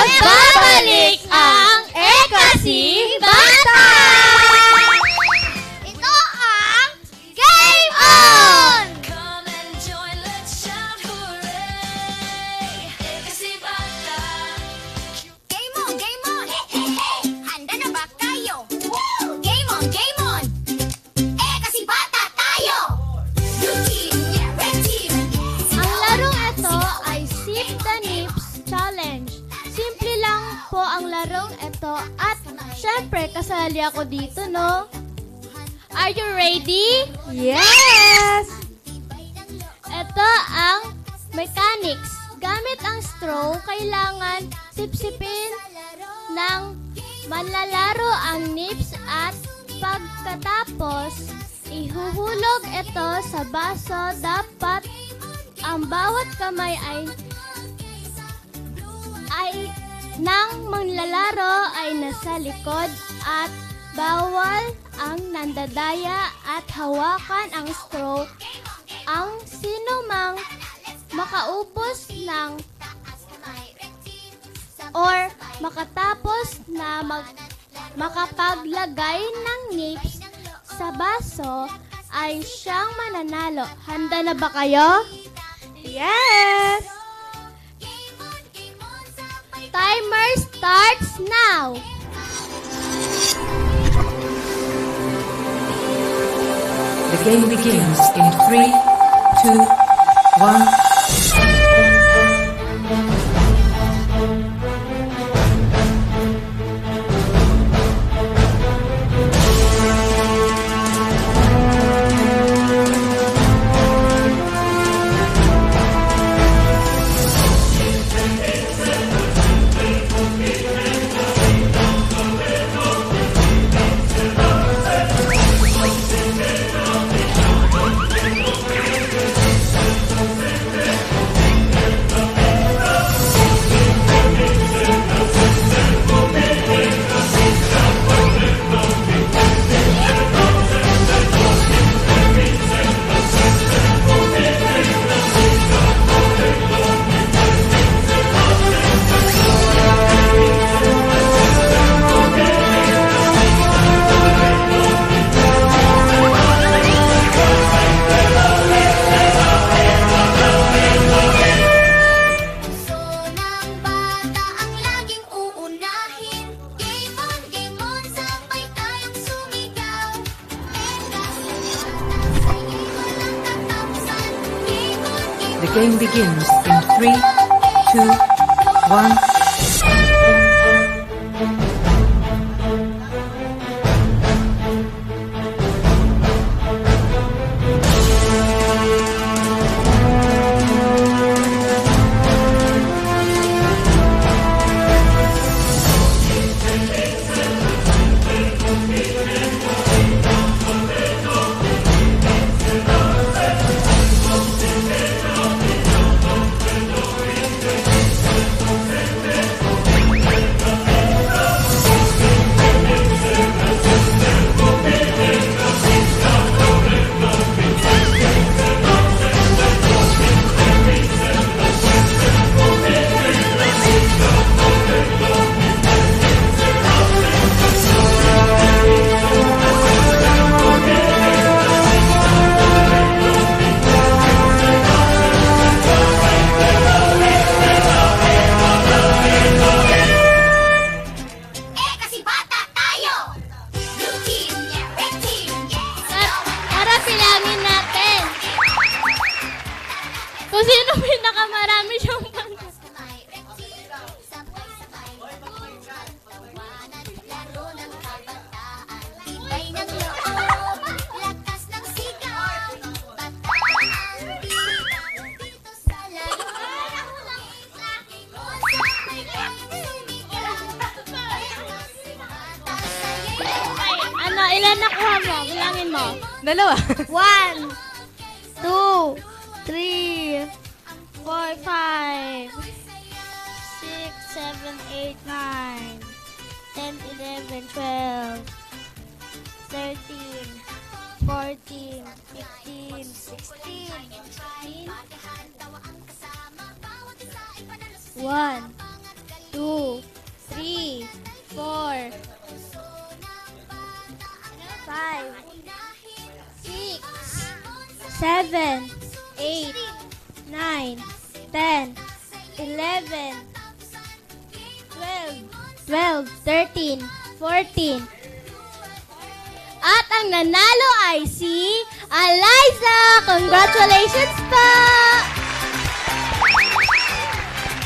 Nagbabalik ang Ekasi Bata! Ito ang Game On! Come and join, let's shout hooray! Ekasi Bata! Game on, game on! Handa na ba kayo? Game on, game on! Kasi bata tayo! Blue team, yeah, red team! Ang larong ito ay Sip the Nips Challenge. Simple lang po ang larong ito at syempre kasali ako dito, no? Are you ready? Yes! Ito ang mechanics. Gamit ang straw, kailangan sipsipin ng manlalaro ang nips at pagkatapos ihuhulog ito sa baso. Dapat ang bawat kamay ay ng manlalaro ay nasa likod at bawal ang nandadaya at hawakan ang straw. Ang sinumang makaubos ng or makatapos na makapaglagay ng nips sa baso ay siyang mananalo. Handa na ba kayo? Yes! Timer starts now! The game begins in 3, 2, 1. Puso ng bata ang laging uunahin. Game on, sabay tayong sumigaw. Kasi bata sa'yo'y walang katapusan. The game begins in 3, 2, 1. Kasi bata tayo! Blue team, yeah, red team! Tara, pilangin natin. Kung sino pinakamarami siyang pangkat. Laro ng kabataan, tibay ng loob, lakas ng sigaw, bataan, dito sa laro. Laging sabay tayong sumigaw. Bata sa'yo'y Ano, ilan nakuha mo? Bilangin mo. 2. 1, 2, 3, 4, 5, 6, 7, 8, 9, 10, 11, 12, 13, 14, 15, 16, 17, 1, 2, 2, 3, 4, 5, 6, 7, 8, 9, 10, 11, 12, 13, 14. At ang nanalo ay si Eliza! Congratulations po!